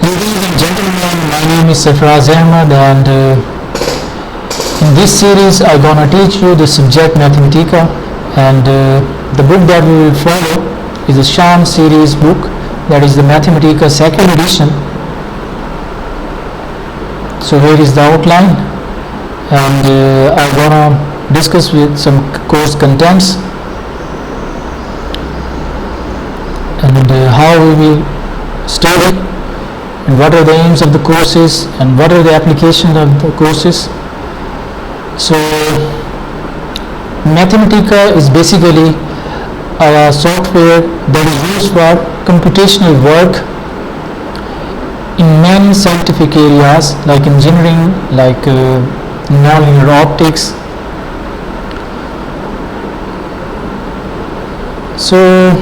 Ladies and gentlemen, my name is Sarfraz Ahmed, and in this series I'm gonna teach you the subject Mathematica, and the book that we will follow is the Sham series book, that is the Mathematica second edition. So here is the outline, and I'm gonna discuss with some course contents and how we will study and what are the aims of the courses and what are the applications of the courses. So Mathematica is basically a software that is used for computational work in many scientific areas like engineering, like nonlinear optics. So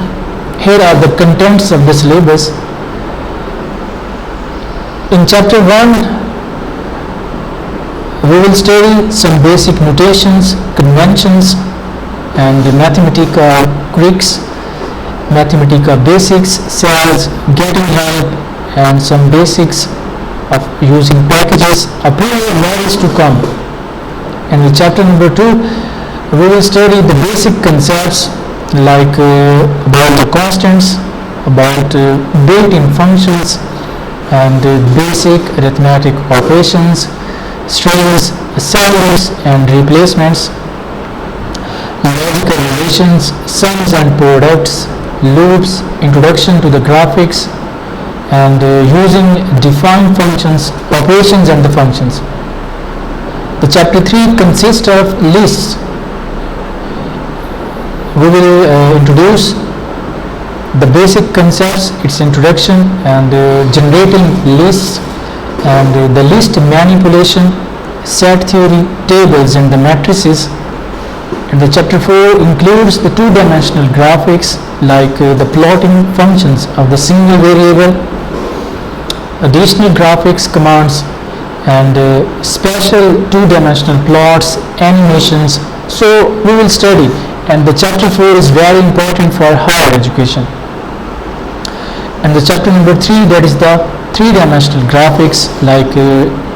here are the contents of the syllabus. In chapter 1, we will study some basic notations, conventions, and Mathematica Greeks, Mathematica basics, cells, getting help, and some basics of using packages. A period more is to come. And in chapter number 2, we will study the basic concepts like about the constants, about built-in functions, and basic arithmetic operations, strings, assemblies and replacements, logical relations, sums and products, loops, introduction to the graphics, and using defined functions, operations and the functions. The chapter 3 consists of lists. We will introduce the basic concepts, its introduction, and generating lists, and the list manipulation, set theory, tables, and the matrices. And the chapter 4 includes the two-dimensional graphics like the plotting functions of the single variable, additional graphics commands, and special two-dimensional plots, animations. So we will study, and the chapter 4 is very important for higher education. And the chapter number 3, that is the three-dimensional graphics like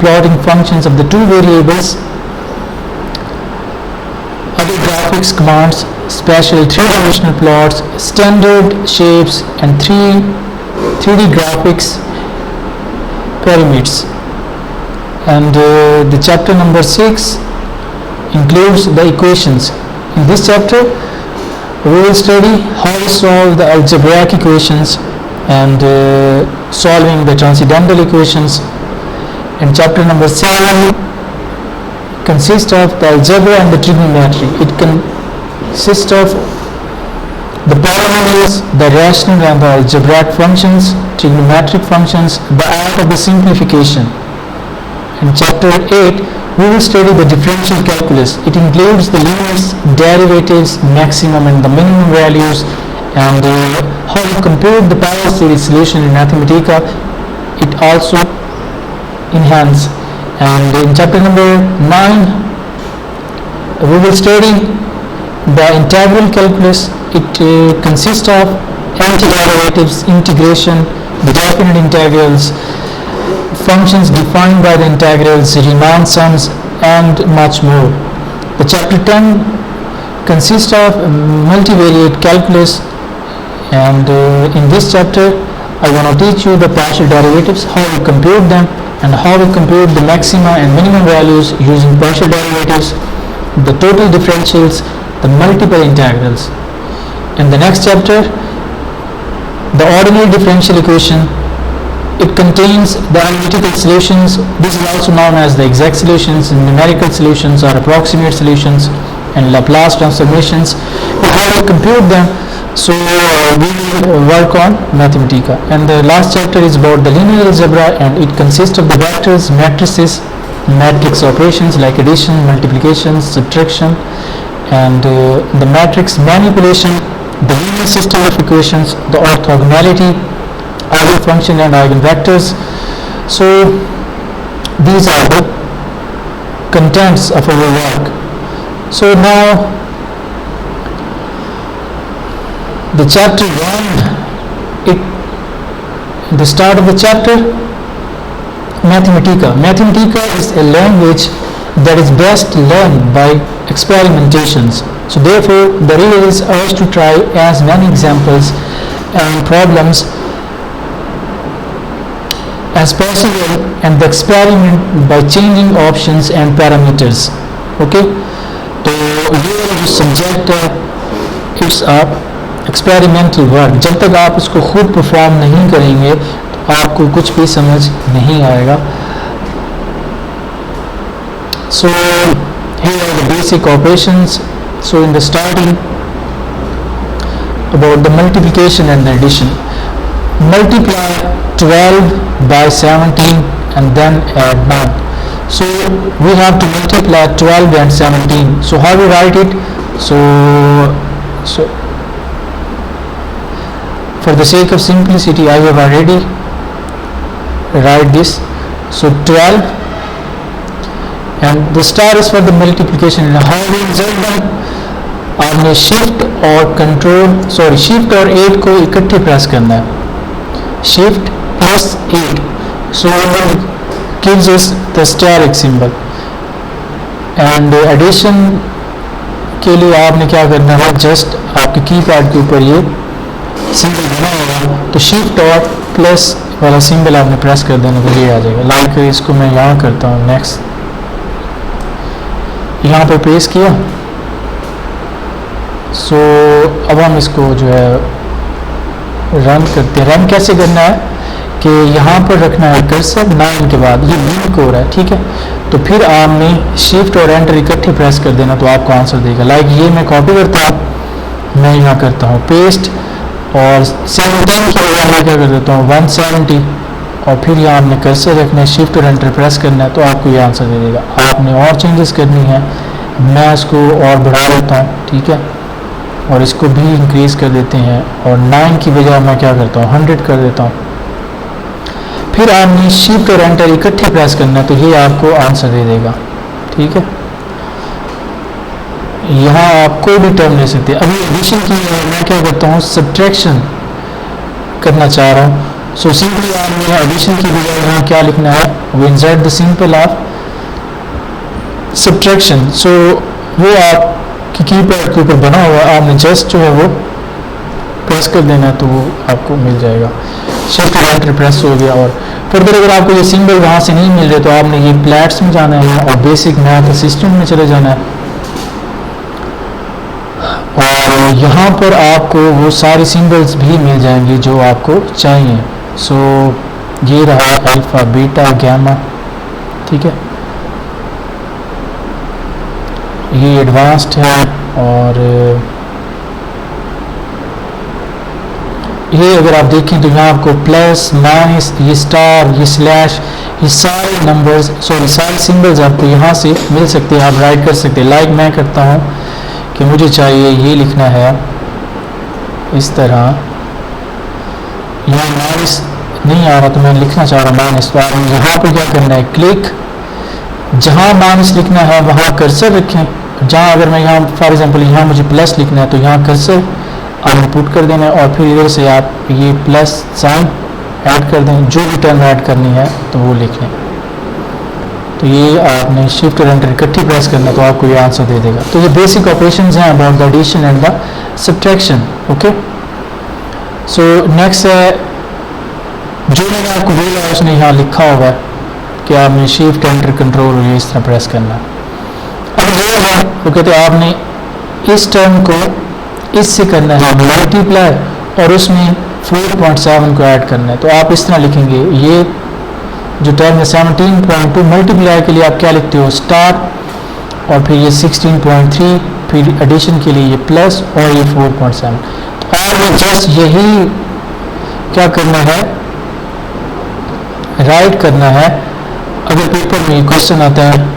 plotting functions of the two variables, other graphics commands, special three-dimensional plots, standard shapes, and 3D graphics pyramids. And the chapter number 6 includes the equations. In this chapter we will study how to solve the algebraic equations and solving the transcendental equations. And chapter number 7 consists of the algebra and the trigonometry. It consists of the polynomials, the rational and the algebraic functions, trigonometric functions, the art of the simplification. In chapter 8 we will study the differential calculus. It includes the limits, derivatives, maximum and the minimum values, and how to compute the power series solution in Mathematica. It also enhances. And in chapter number 9 we will study the integral calculus. It consists of antiderivatives, integration, the definite integrals, functions defined by the integrals, Riemann sums, and much more. The chapter 10 consists of multivariate calculus, and in this chapter I want to teach you the partial derivatives, how we compute them, and how we compute the maxima and minimum values using partial derivatives, the total differentials, the multiple integrals. In the next chapter, the ordinary differential equation. It contains the analytical solutions. This is also known as the exact solutions, numerical solutions or approximate solutions, and Laplace transformations, and how to compute them. So we will work on Mathematica. And the last chapter is about the linear algebra, and it consists of the vectors, matrices, matrix operations like addition, multiplication, subtraction, and the matrix manipulation, the linear system of equations, the orthogonality, eigenfunction and eigenvectors. So these are the contents of our work. So now the chapter 1, the start of the chapter, Mathematica. Mathematica is a language that is best learned by experimentations. So therefore, the reader is urged to try as many examples and problems as possible and the experiment by changing options and parameters. Okay, तो ये जो subject है it's experimental work. जब तक आप इसको खुद perform नहीं करेंगे तो आपको कुछ भी समझ नहीं आएगा. So here are the basic operations. So in the starting about the multiplication and the addition. Multiply 12 by 17 and then add 9. So we have to multiply 12 and 17. So how we write it? So for the sake of simplicity I have already write this. So 12 and the star is for the multiplication. And how we result them? आपने shift और control shift और 8 को इकट्ठे press करना है. Shift plus 8. So it gives us the star symbol. And addition के लिए आपने क्या करना है, जस्ट आपके कीपैड के ऊपर ये सिंबल बना होगा तो शिफ्ट और प्लस वाला सिंबल आपने प्रेस कर देना तो ये आ जाएगा. लाइक इसको मैं यहाँ करता हूँ. नेक्स्ट यहाँ पर प्रेस किया. सो अब हम इसको जो है रन करते हैं. रन कैसे करना है कि यहाँ पर रखना है कर्सर 9 के बाद ये लिंक हो रहा है. ठीक है, तो फिर आपने शिफ्ट और एंटर इकट्ठे प्रेस कर देना तो आपको आंसर देगा. लाइक ये मैं कॉपी करता हूँ, मैं यहाँ करता हूँ पेस्ट और 17 के बाद मैं क्या कर देता हूँ 170 और फिर यहाँ आपने कर्सर रखना है, शिफ्ट और एंटर प्रेस करना है तो आपको ये आंसर दे देगा. आपने और चेंजेस करनी है, मैं इसको और बढ़ा देता हूँ. ठीक है, और इसको भी इंक्रीज़ कर देते हैं और 9 की बजाय मैं क्या करता हूँ 100 कर देता हूँ. फिर आपने शिफ्ट और एंटर इकट्ठे प्रेस करना है तो ये आपको आंसर दे देगा. ठीक है, यहाँ आप कोई भी टर्म ले सकते हैं. अभी एडिशन की मैं क्या करता हूँ सब्ट्रैक्शन करना चाह रहा हूँ. सो सिंपली आपने एडिशन की बजाय यहाँ क्या लिखना है, वो insert the simple of subtraction. So वो आप कि कीपैड के ऊपर बना हुआ आपने जस्ट जो है वो प्रेस कर देना है तो वो आपको मिल जाएगा. शिफ्ट और एंटर प्रेस हो गया. और फर्दर अगर आपको ये सिंबल वहाँ से नहीं मिल रहे तो आपने ये प्लेट्स में जाना है और बेसिक मैथ असिस्टेंट में चले जाना है और यहाँ पर आपको वो सारे सिंबल्स भी मिल जाएंगे जो आपको चाहिए. सो ये रहा अल्फा बीटा गैमा. ठीक है, ये एडवांस्ड है और ये अगर आप देखें तो यहाँ आपको प्लस माइनस ये स्टार ये स्लैश ये सारे नंबर्स सारे सिंबल्स आपको यहाँ से मिल सकते हैं. आप राइट कर सकते हैं. लाइक मैं करता हूँ कि मुझे चाहिए ये लिखना है इस तरह. यहाँ माइनस नहीं आ रहा तो मैं लिखना चाह रहा हूँ माइनस. तो आप यहाँ पर क्या करना है क्लिक, जहाँ माइनस लिखना है वहाँ कर्सर रखें. जहाँ अगर मैं यहाँ फॉर एग्जांपल यहाँ मुझे प्लस लिखना है तो यहाँ कर्सर आपने पुट कर देना है और फिर इधर से आप ये प्लस साइन ऐड कर दें. जो भी टर्म ऐड करनी है तो वो लिख लें. तो ये आपने शिफ्ट और एंटर इकट्ठी प्रेस करना तो आपको ये आंसर दे देगा. तो ये बेसिक ऑपरेशंस हैं about the addition and the subtraction. Okay, so next है जो मैंने आपको बोला है उसने यहाँ लिखा हुआ है कि आपने शिफ्ट एंटर कंट्रोल ये इस तरह प्रेस करना है. अब ये है वो कहते हैं आपने इस टर्म को इससे करना है मल्टीप्लाई और उसमें 4.7 को ऐड करना है. तो आप इस तरह लिखेंगे ये जो टर्म है 17.2 मल्टीप्लाई के लिए आप क्या लिखते हो स्टार और फिर ये 16.3 फिर एडिशन के लिए ये प्लस और ये 4.7. तो आपको जस्ट यही क्या करना है राइट करना है. अगर पेपर में क्वेश्चन आता है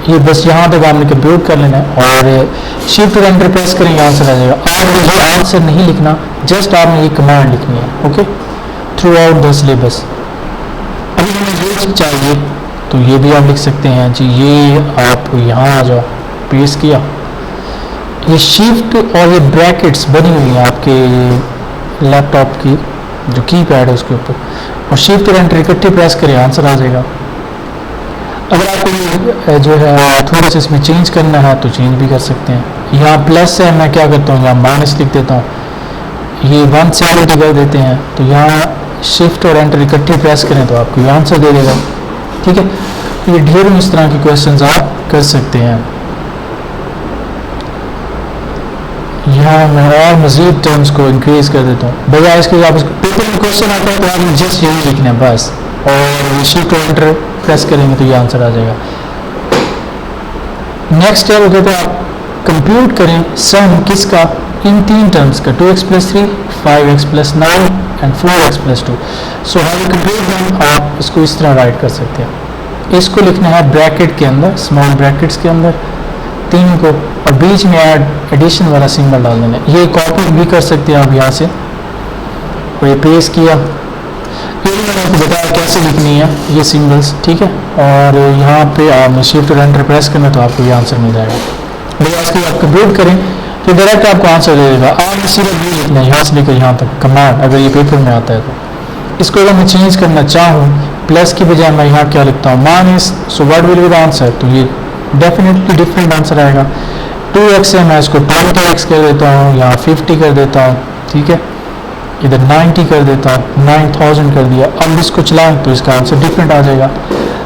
ये बस यहाँ तक आपने कंप्यूट कर लेना है और शिफ्ट और एंटर प्रेस करेंगे आंसर आ जाएगा. आपने ये आंसर नहीं लिखना, जस्ट आपने ये कमांड लिखनी है. Okay, through out the syllabus. अभी हमें ये चीज चाहिए तो ये भी आप लिख सकते हैं जी. ये आप यहाँ आ जाओ, प्रेस किया, ये शिफ्ट और ये ब्रैकेट्स बनी हुई हैं आपके लैपटॉप की जो कीपैड है उसके ऊपर और शिफ्ट और एंटर इकट्ठे प्रेस करें आंसर आ जाएगा. अगर आपको जो है थोड़ा सा इसमें चेंज करना है तो चेंज भी कर सकते हैं। यहाँ प्लस है, मैं क्या करता हूँ यहाँ माइनस लिख देता हूँ, ये 170 कर देते हैं, तो यहाँ शिफ्ट और एंटर इकट्ठे प्रेस करें तो आपको ये आंसर दे देगा। ठीक है, तो ये ढेरों इस तरह के क्वेश्चंस आप कर सकते हैं। यहाँ मैं और मज़ीद टर्म्स को इंक्रीज कर देता हूँ। बजाय इसके आप इसको पेपर में क्वेश्चन आता है तो आपने जस्ट यही लिखना है बस, और शिफ्ट और एंटर प्रेस करेंगे तो ये आंसर आ जाएगा। नेक्स्ट स्टेप वो कहते हैं आप कंप्यूट करें सम किसका, इन तीन टर्म्स का, 2x + 3, 5x + 9 and 4x + 2। So how you compute them, आप इसको इस तरह राइट कर सकते हैं। इसको लिखना है ब्रैकेट के अंदर, स्मॉल ब्रैकेट्स के अंदर तीन को, और बीच में एडिशन वाला सिंबल डाल देना है। ये कॉपी भी कर सकते हैं आप यहाँ से, और ये पेस्ट किया, ये मैंने आपको बताया कैसे लिखनी है ये सिंबल्स। ठीक है, और यहाँ पे आपने शिफ्ट और एंटर प्रेस करना तो आपको ये आंसर मिल जाएगा। भैया इसको आप कंप्यूट करें तो डायरेक्ट आपको आंसर दे देगा। आपने सिर्फ ये लिखना है यहाँ से लेकर यहाँ तक कमांड, अगर ये पेपर में आता है तो। इसको अगर मैं चेंज करना चाहूँ, प्लस की बजाय मैं यहाँ क्या लिखता हूँ, minus, so what will be the answer, तो ये डेफिनेटली डिफरेंट आंसर आएगा। 2x है, मैं इसको 20x कर देता हूँ, यहाँ 50 कर देता हूँ। ठीक है, इधर 90 कर देता हूँ, 9000 कर दिया। अब इसको चलाएं तो इसका आंसर डिफरेंट आ जाएगा।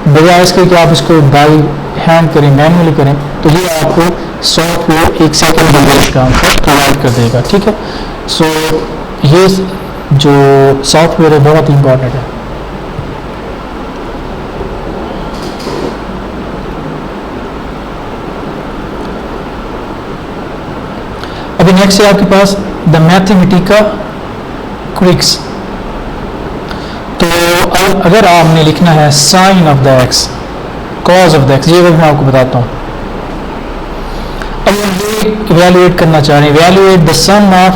बजाय इसके कि आप इसको बाई हैंड करें, मैनुअली करें, तो ये आपको सॉफ्टवेयर 1 सेकंड के अंदर इसका आंसर प्रोवाइड कर देगा। ठीक है, सो ये जो सॉफ्टवेयर है बहुत इंपॉर्टेंट है। अभी नेक्स्ट है आपके पास द मैथमेटिका क्विक्स। तो अगर आपने लिखना है sine of the X, cos of the X, ये मैं आपको बताता हूँ। अब हम ये इवेल्युएट करना चाह रहे हैं, इवेल्युएट द सम ऑफ,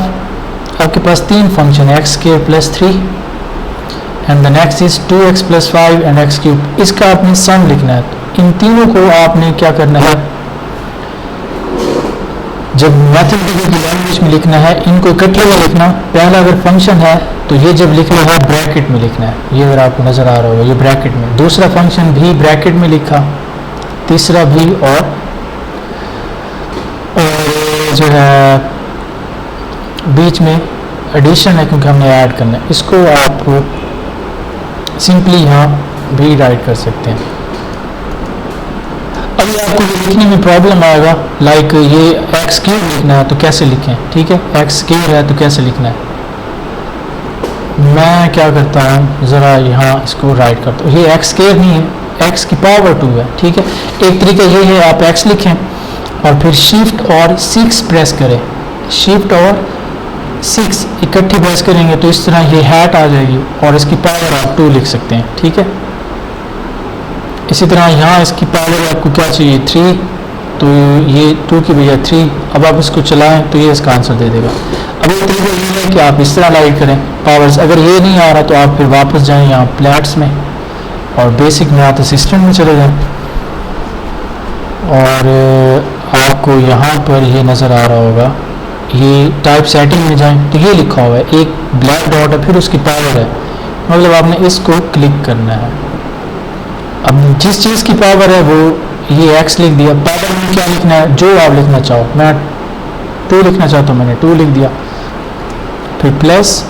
आपके पास तीन फंक्शन है, x² + 3 and the next is 2x + 5 and x³। इसका आपने सम लिखना है। तो इन तीनों को आपने क्या करना है, जब मैथमेटिकल की लैंग्वेज में लिखना है, इनको इकट्ठे में लिखना। पहला अगर फंक्शन है तो ये जब लिखना है ब्रैकेट में लिखना है, ये अगर आपको नज़र आ रहा होगा ये ब्रैकेट में। दूसरा फंक्शन भी ब्रैकेट में लिखा, तीसरा भी, और जो है बीच में एडिशन है क्योंकि हमने ऐड करना है, इसको आप सिंपली यहाँ भी राइट कर सकते हैं। अभी आपको ये लिखने में प्रॉब्लम आएगा, लाइक ये x³ लिखना है तो कैसे लिखें। ठीक है, x³ है तो कैसे लिखना है, मैं क्या करता हूँ ज़रा यहाँ इसको राइट करता हूँ। ये x² नहीं है, x⁻² है। ठीक है, एक तरीका ये है आप x लिखें और फिर शिफ्ट और 6 प्रेस करें, शिफ्ट और 6 इकट्ठी प्रेस करेंगे तो इस तरह ये हैट आ जाएगी और इसकी पावर आप 2 लिख सकते हैं। ठीक है, इसी तरह यहाँ इसकी पावर आपको क्या चाहिए 3, तो ये 2 की बजाय 3। अब आप इसको चलाएं तो ये इसका आंसर दे देगा। अब एक तरीका ये है कि आप इस तरह लाइट करें पावर्स, अगर ये नहीं आ रहा तो आप फिर वापस जाएं यहाँ प्लैट्स में और बेसिक में आते असिस्टेंट में चले जाएं, और आपको यहाँ पर ये नज़र आ रहा होगा, ये टाइप सेटिंग में जाएं तो ये लिखा हुआ है, एक ब्लैक डॉट है फिर उसकी पावर है, मतलब आपने इसको क्लिक करना है। अब जिस चीज़ की पावर है वो ये x लिख दिया, पावर में क्या लिखना है जो आप लिखना चाहो, मैं 2 लिखना चाहता हूँ, मैंने 2 लिख दिया। फिर प्लस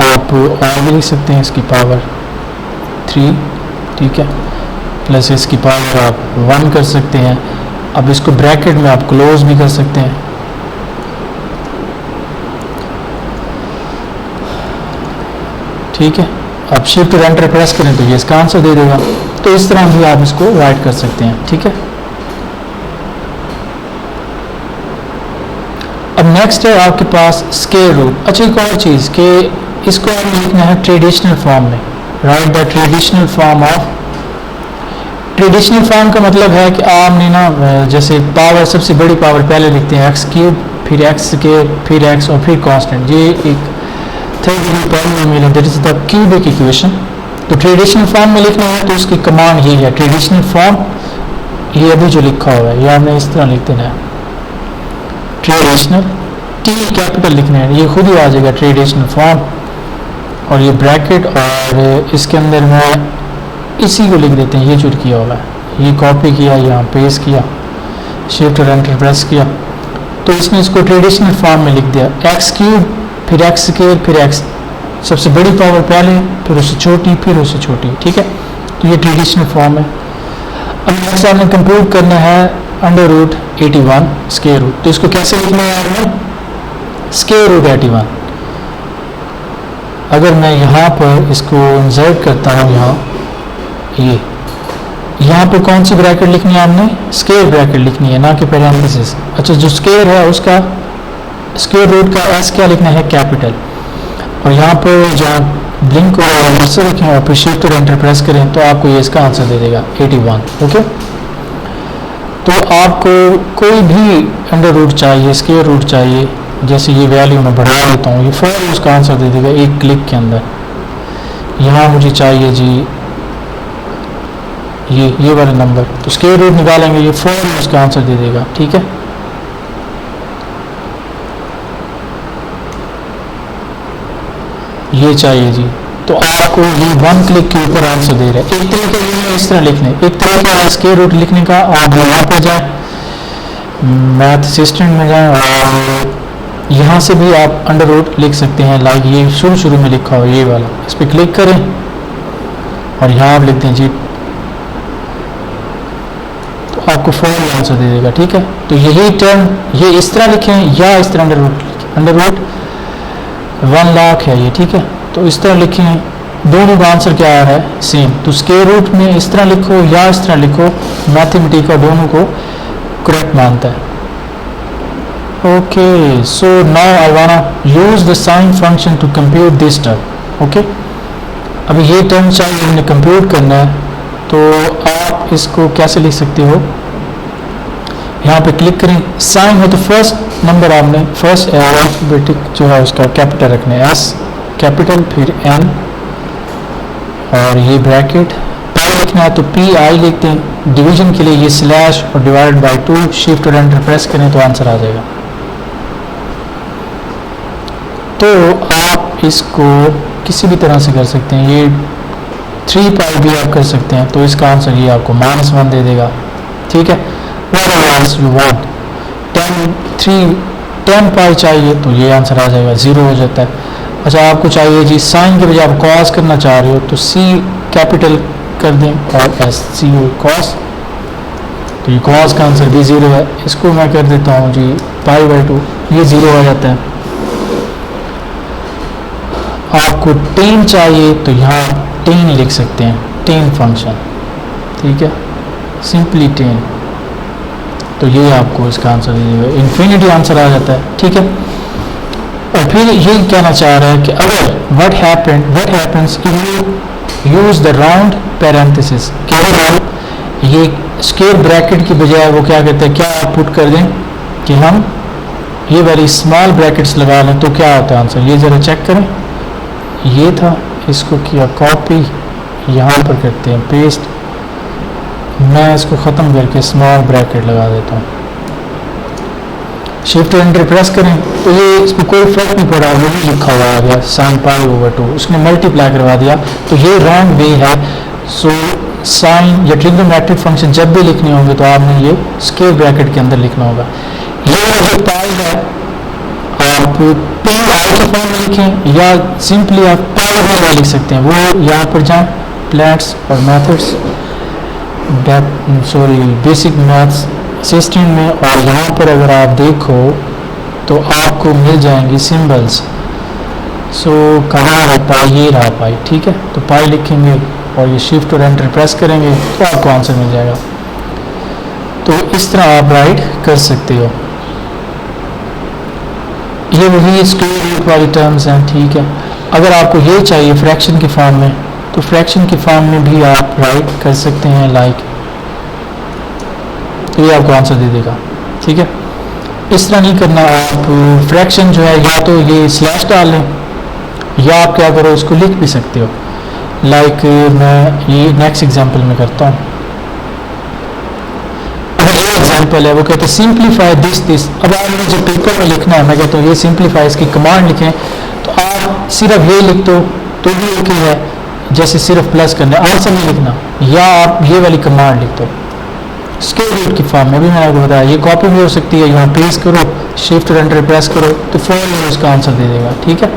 आप और भी लिख सकते हैं, इसकी पावर 3। ठीक है, प्लस इसकी पावर आप 1 कर सकते हैं। अब इसको ब्रैकेट में आप क्लोज भी कर सकते हैं। ठीक है, आप शिफ्ट और एंटर प्रेस करें तो ये इसका आंसर दे देगा। तो इस तरह भी आप इसको राइट कर सकते हैं। ठीक है, अब नेक्स्ट है आपके पास स्क्वायर रूट। अच्छा, एक और चीज़ कि इसको आपने लिखना है ट्रेडिशनल फॉर्म में, right the traditional form of. Traditional form का मतलब है कि आपने ना जैसे पावर, सबसे बड़ी पावर पहले लिखते हैं x³, फिर x², फिर x और फिर कांस्टेंट। ये एक third degree polynomial, that is the cubic equation. तो ट्रेडिशनल फॉर्म में लिखना है तो उसकी कमांड ये है ट्रेडिशनल फॉर्म, ये अभी जो लिखा हुआ है ये आपने इस तरह लिख देना है, ट्रेडिशनल, T कैपिटल लिखना है, ये खुद ही आ जाएगा ट्रेडिशनल फॉर्म, और ये ब्रैकेट, और इसके अंदर मैं इसी को लिख देते हैं, ये जो किया हुआ है, ये कॉपी किया, यहाँ पेस्ट किया, शिफ्ट और एंटर प्रेस किया, तो इसने इसको ट्रेडिशनल फॉर्म में लिख दिया, एक्स क्यूब फिर एक्स स्क्वायर फिर एक्स, सबसे बड़ी पावर पहले फिर उससे छोटी फिर उससे छोटी, ठीक है। तो ये ट्रेडिशनल फॉर्म है। अब नेक्स्ट आपने कंप्यूट करना है अंडर रूट 81 स्क्वायर रूट, तो इसको कैसे लिखना है आपने, स्क्वायर रूट 81। अगर मैं यहाँ पर इसको इंसर्ट करता हूँ, ये यहाँ पर कौन सी ब्रैकेट लिखनी है आपने, स्क्वायर ब्रैकेट लिखनी है, ना कि पैरेंथेसिस। अच्छा, जो स्क्वायर है उसका स्क्वायर रूट का एस क्या लिखना है, कैपिटल। और यहाँ पर जहाँ ब्लिंक और कर्सर रखें और फिर शिफ्ट और एंटर प्रेस करें तो आपको ये इसका आंसर दे देगा 81। ओके, तो आपको कोई भी अंडर रूट चाहिए, स्क्वायर रूट चाहिए, जैसे ये वैल्यू मैं बढ़ा देता हूँ, ये फौरन उसका आंसर दे देगा एक क्लिक के अंदर। यहाँ मुझे चाहिए जी ये वाला नंबर, तो स्क्वायर रूट निकालेंगे, ये फौरन उसका आंसर दे देगा, ठीक है। ये चाहिए जी, तो आपको ये 1 क्लिक के ऊपर आंसर दे रहा है। एक तरीका ये इस तरह लिखने, एक तरीका है स्क्वायर रूट लिखने का, आप यहाँ पर जाए मैथ असिस्टेंट में जाएं और यहाँ से भी आप अंडर रूट लिख सकते हैं, लाइक ये शुरू में लिखा हो ये वाला, इस पर क्लिक करें और यहाँ आप लिख दें जी, तो आपको फौरन आंसर दे देगा, ठीक है। तो यही टर्म ये इस तरह लिखें या इस तरह अंडर रूट 1 लाख है ये, ठीक है। तो इस तरह लिखें, दोनों का आंसर क्या आ रहा है, सेम। तो स्क्वायर रूट में इस तरह लिखो या इस तरह लिखो, मैथमेटिका दोनों को करेक्ट मानता है। Okay, so now I wanna use the sine function to compute this term. Okay, अभी ये टर्म चाहिए हमने कंप्यूट करना है, तो आप इसको कैसे लिख सकते हो, यहाँ पे क्लिक करें, साइन हो तो फर्स्ट नंबर आपने फर्स्ट अल्फाबेटिक जो है उसका कैपिटल रखना है, एस कैपिटल फिर एन और ये ब्रैकेट, पाई लिखना है तो पी आई लिखते हैं, डिवीजन के लिए ये स्लैश और डिवाइडेड बाय 2, शिफ्ट और एंटर प्रेस करें तो आंसर आ जाएगा। तो आप इसको किसी भी तरह से कर सकते हैं, ये 3 पाई भी आप कर सकते हैं, तो इसका आंसर ये आपको -1 दे देगा, ठीक है। यू वांट 10 पाई चाहिए तो ये आंसर आ जाएगा, 0 हो जाता है। अच्छा, आपको चाहिए जी साइन के बजाय आप कॉस करना चाह रहे हो तो सी कैपिटल कर दें और एस सी ओ कॉस, तो ये कॉस का आंसर भी 0 है। इसको मैं कर देता हूँ जी π/2, ये 0 हो जाता है। आपको 10 चाहिए तो यहाँ 10 लिख सकते हैं, 10 फंक्शन, ठीक है, सिंपली 10, तो ये आपको इसका आंसर दे देगा, इन्फिनिटी आंसर आ जाता है, ठीक है। और फिर ये कहना चाह रहा है कि अगर what happens if you use the round parenthesis, ये स्क्वायर ब्रैकेट की बजाय वो क्या कहते हैं, क्या आप पुट कर दें कि हम ये वाली स्मॉल ब्रैकेट्स लगा लें तो क्या आता है आंसर, ये ज़रा चेक करें। ये था, इसको किया कॉपी, यहाँ पर करते हैं पेस्ट, मैं इसको ख़त्म करके स्मॉल ब्रैकेट लगा देता हूँ, शिफ्ट एंटर प्रेस करें तो ये इसमें कोई फर्क नहीं पड़ा, वो भी लिखा हुआ आ गया sin π/2, उसने मल्टीप्लाई करवा दिया, तो ये रॉन्ग वे है। सो साइन या ट्रिग्नोमेट्रिक फंक्शन जब भी लिखने होंगे तो आपने ये स्क्वायर ब्रैकेट के अंदर लिखना होगा। ये जो पाई है आप पी आई के फॉर्म में लिखें या सिंपली आप पाई में लिख सकते हैं, वो यहाँ पर जाएं प्लैट्स और मैथड्स, बेसिक मैथ्स असिस्टेंट में, और यहाँ पर अगर आप देखो तो आपको मिल जाएंगी सिंबल्स। सो कहाँ है पाई, ये रहा पाई, ठीक है। तो पाई लिखेंगे और ये शिफ्ट और एंटर प्रेस करेंगे तो आपको आंसर मिल जाएगा। तो इस तरह आप राइट कर सकते हो। ये वही स्क्वायर रूट वाली टर्म्स हैं, ठीक है। अगर आपको ये चाहिए फ्रैक्शन के फॉर्म में तो फ्रैक्शन के फॉर्म में भी आप राइट कर सकते हैं, लाइक तो ये आपको आंसर दे देगा, ठीक है। इस तरह नहीं करना, आप फ्रैक्शन जो है या तो ये स्लैश डाल लें या आप क्या करो इसको लिख भी सकते हो, लाइक मैं ये नेक्स्ट एग्जांपल में करता हूँ। ये एग्जांपल है, वो कहते हैं सिंप्लीफाई दिस। अब आपने जो पेपर में लिखना है, मैं कहता हूँ ये सिंप्लीफाई, इसकी कमांड लिखें तो आप सिर्फ ये लिख दो तो भी ओके है, जैसे सिर्फ प्लस करना है, आंसर नहीं लिखना, या आप ये वाली कमांड लिख दो स्क्वायर रूट की फॉर्म में भी मैंने आपको बताया। ये कॉपी भी हो सकती है, यहाँ पेस्ट करो, शिफ्ट और एंटर प्रेस करो तो फौरन में उसका आंसर दे देगा। ठीक है,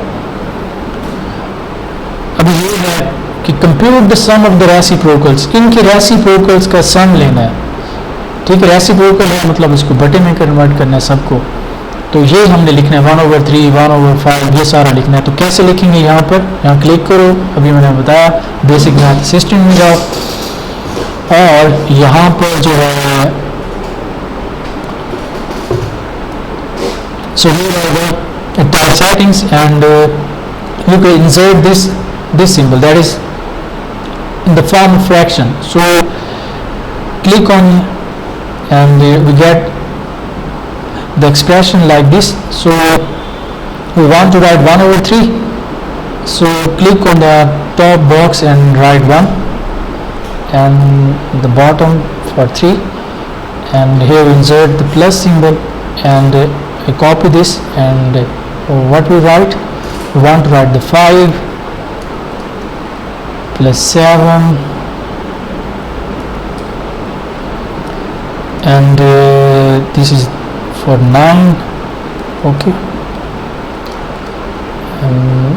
अभी ये है कि compute the sum of the reciprocals, इनके रेसिप्रोकल्स का सम लेना है। ठीक है, रेसिप्रोकल है मतलब इसको बटे में कन्वर्ट करना है सबको, तो ये हमने लिखना है 1/3, 1/5, ये सारा लिखना है। तो कैसे लिखेंगे, यहाँ पर यहाँ क्लिक करो, अभी मैंने बताया बेसिक मैथ असिस्टेंट में जाओ और यहाँ पर जो है so here are the type settings and you can insert this symbol that is in the form of fraction. So click on and we get the expression like this. So we want to write 1/3, so click on the top box and write 1 and the bottom for 3, and here we insert the plus symbol and I copy this, and what we write, we want to write the 5 plus 7 and this is for 9. Okay, and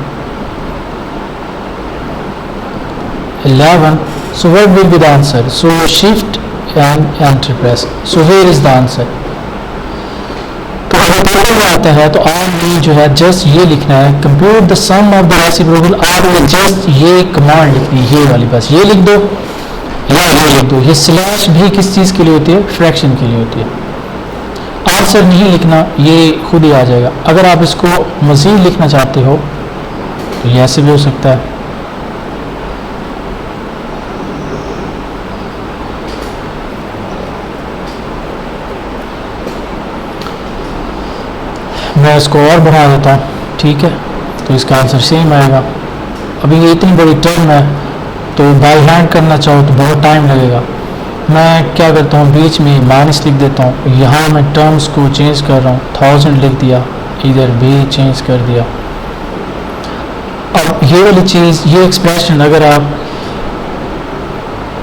11. So what will be the answer? So shift and enter press. So here is the answer. तो अगर paper में आता है तो आपने जो है just ये लिखना है compute the sum of the reciprocal, आपने जस्ट ये कमांड लिखनी है, ये वाली, बस ये लिख दो या ये लिख दो। ये स्लैश भी किस चीज़ के लिए होती है, फ्रैक्शन के लिए होती है। आंसर नहीं लिखना, ये खुद ही आ जाएगा। अगर आप इसको मज़ीद लिखना चाहते हो तो ये ऐसे भी हो सकता है। मैं इसको और बढ़ा देता हूँ, ठीक है, तो इसका आंसर सेम आएगा। अभी ये इतनी बड़ी टर्म है तो बाय हैंड करना चाहो तो बहुत टाइम लगेगा। मैं क्या करता हूँ, बीच में माइनस लिख देता हूँ, यहाँ मैं टर्म्स को चेंज कर रहा हूँ, 1000 लिख दिया, इधर भी चेंज कर दिया। अब ये वाली चीज़, ये एक्सप्रेशन अगर आप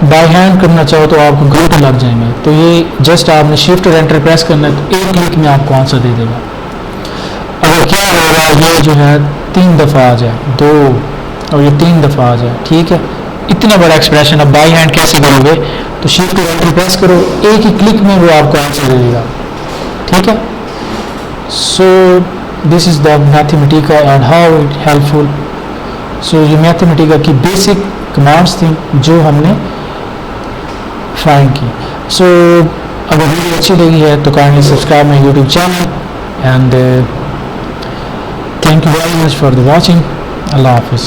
बाय हैंड करना चाहो तो आपको घंटे लग जाएंगे। तो ये जस्ट आपने शिफ्ट और एंटर प्रेस करना है तो एक क्लिक में आपको आंसर दे देगा। अगर क्या होगा, ये जो है 3 दफ़ा आ जाए, 2 और ये 3 दफ़ा आ जाए, ठीक है, इतना बड़ा एक्सप्रेशन। अब बाई हैंड कैसे करोगे, तो शिफ्ट और एंटर प्रेस करो, एक ही क्लिक में वो आपको आंसर दे देगा। ठीक है, so this is the Mathematica and how it helpful. So ये मैथमेटिका की बेसिक कमांड्स थी जो हमने फाइंड की। सो अगर वीडियो अच्छी लगी है तो kindly subscribe my YouTube channel and thank you very much for the watching. Allah Hafiz.